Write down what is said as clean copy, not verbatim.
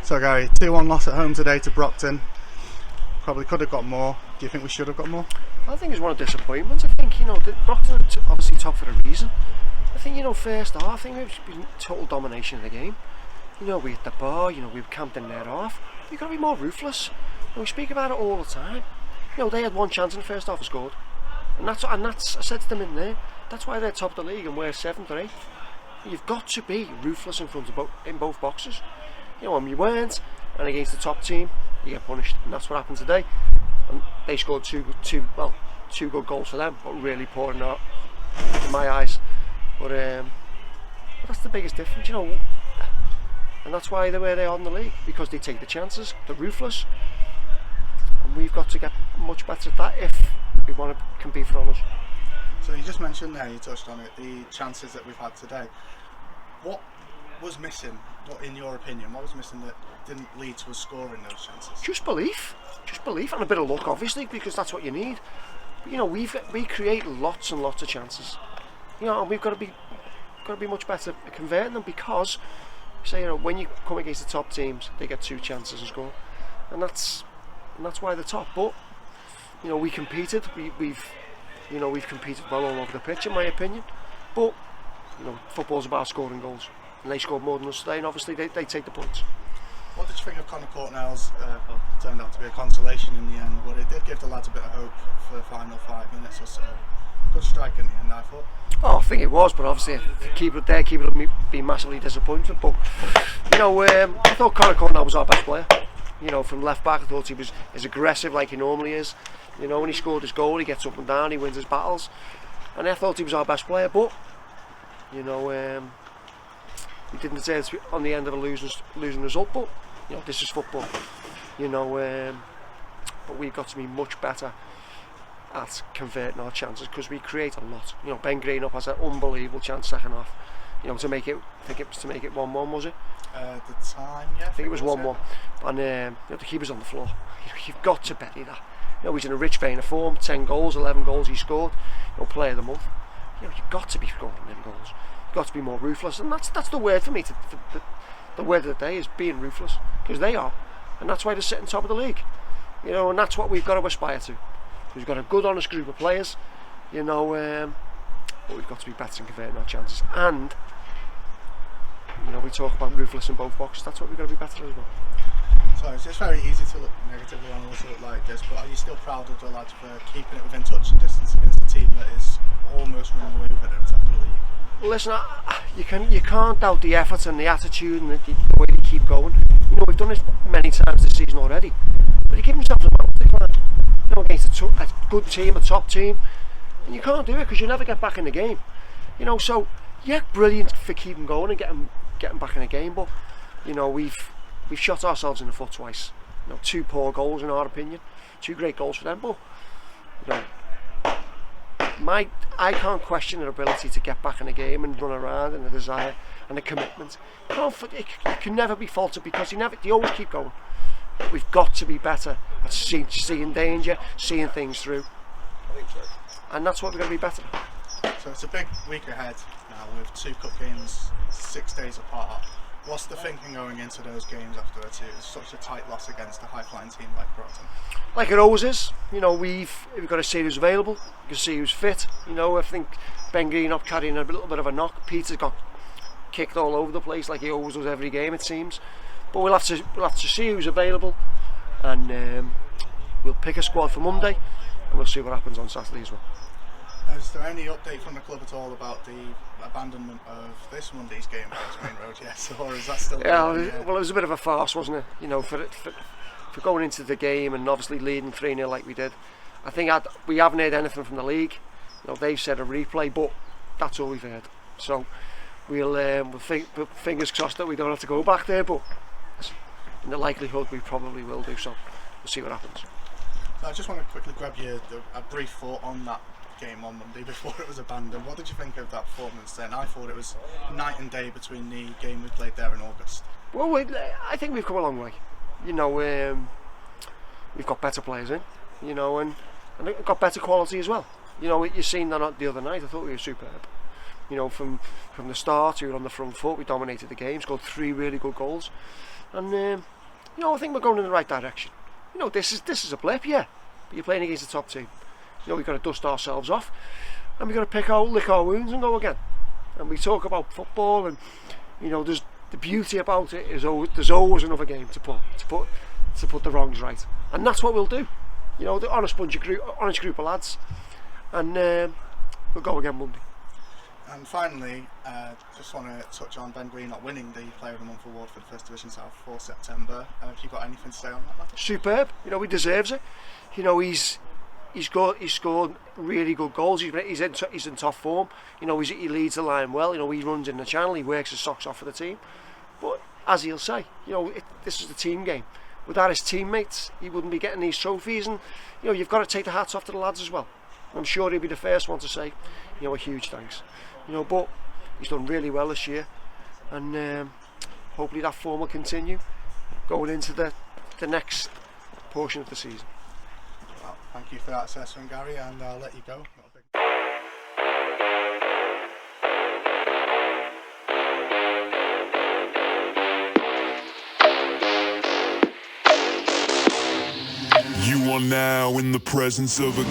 So Gary, 2-1 loss at home today to Brocton. Probably could have got more. Do you think we should have got more? I think it's one of disappointments. I think, Brocton are obviously top for a reason. I think, first half, I think it's been total domination of the game. We hit the bar, we camped in their half. You've got to be more ruthless. We speak about it all the time. They had one chance in the first half and scored. And that's I said to them in there, that's why they're top of the league and we're 7th or 8th. You've got to be ruthless in front of in both boxes. When you weren't, and against the top team, you get punished, and that's what happened today. And they scored two good goals for them, but really poor in my eyes. But that's the biggest difference, and that's why they're where they are in the league, because they take the chances, they're ruthless, and we've got to get much better at that if we want to compete for honours. So you just mentioned there, you touched on it, the chances that we've had today. What was missing? What, in your opinion, what was missing that didn't lead to us scoring those chances? Just belief, and a bit of luck, obviously, because that's what you need. But, we create lots and lots of chances. And we've got to be much better at converting them, because, when you come against the top teams, they get 2 chances and score, and that's why they're top. But we competed. We've competed well all over the pitch, in my opinion. But football's about scoring goals. And they scored more than us today, and obviously they take the points. What did you think of Connor Courtnell's? Turned out to be a consolation in the end, but it did give the lads a bit of hope for the final 5 minutes or so. Good strike in the end, I thought. Oh, I think it was, but obviously the keeper would be massively disappointed. But I thought Connor Courtnell was our best player. From left back, I thought he was as aggressive like he normally is. When he scored his goal, he gets up and down, he wins his battles, and I thought he was our best player. But he didn't deserve to be on the end of a losing result, but this is football, but we've got to be much better at converting our chances, because we create a lot. Ben Greenup has an unbelievable chance second half, to make it, I think it was to make it 1-1, was it? The time, yeah. I think it was 1-1, and the keeper's on the floor. You've got to bury that. He's in a rich vein of form, 10 goals, 11 goals he scored, player of the month. You've got to be scoring them goals. Got to be more ruthless, and that's the word for me. The word of the day is being ruthless, because they are, and that's why they're sitting top of the league. And that's what we've got to aspire to. We've got a good, honest group of players, but we've got to be better in converting our chances. And we talk about ruthless in both boxes. That's what we've got to be better as well. So it's very easy to look negatively on a result like this, but are you still proud of the lads for keeping it within touching distance against a team that is almost running away with it at the top of the league? Listen, you can't doubt the effort and the attitude and the way they keep going. We've done this many times this season already, but you give themselves a mountain to climb. Against a good team, a top team, and you can't do it because you never get back in the game. So yeah, brilliant for keeping going and getting back in the game, but we've shot ourselves in the foot twice. 2 poor goals in our opinion, 2 great goals for them, but I can't question their ability to get back in the game and run around, and the desire and the commitment. It can never be faulted, because they always keep going. We've got to be better at seeing danger, seeing things through, and that's what we're going to be better at. So it's a big week ahead now with 2 cup games 6 days apart. What's the thinking going into those games after it's such a tight loss against a high-flying team like Brocton? Like it always is. We've got to see who's available. You can see who's fit. I think Ben Greenup carrying a little bit of a knock. Peter's got kicked all over the place like he always does every game, it seems. But we'll have to see who's available, and we'll pick a squad for Monday, and we'll see what happens on Saturday as well. Is there any update from the club at all about the abandonment of this Monday's game against Main Road? Yes, or is that still? Yeah, well, it was a bit of a farce, wasn't it? For going into the game and obviously leading 3-0 like we did. I think we haven't heard anything from the league. They've said a replay, but that's all we've heard. So we'll fingers crossed that we don't have to go back there, but in the likelihood we probably will do. So we'll see what happens. So I just want to quickly grab a brief thought on that game on Monday before it was abandoned. What did you think of that performance then? I thought it was night and day between the game we played there in August. Well, I think we've come a long way. We've got better players in, and we've got better quality as well. You've seen that the other night. I thought we were superb. From the start, we were on the front foot. We dominated the game, scored 3 really good goals, and You know, I think we're going in the right direction. You know, this is a blip, yeah, but you're playing against the top team. You know, we've got to dust ourselves off, and we've got to lick our wounds and go again. And we talk about football, and you know, there's the beauty about it is there's always another game to put the wrongs right, and that's what we'll do. You know, the honest group of lads, and we'll go again Monday. And finally, just want to touch on Ben Green not winning the Player of the Month award for the First Division South for September. Have you got anything to say on that matter? Superb. You know, he deserves it. You know, he's scored really good goals. He's in top form. You know, he leads the line well. You know, he runs in the channel. He works his socks off for the team. But as he'll say, you know, this is the team game. Without his teammates, he wouldn't be getting these trophies. And you know, you've got to take the hats off to the lads as well. I'm sure he'll be the first one to say, you know, a huge thanks. You know, but he's done really well this year, and hopefully that form will continue going into the next portion of the season. Well, thank you for that assessment, Gary, and I'll let you go. You are now in the presence of a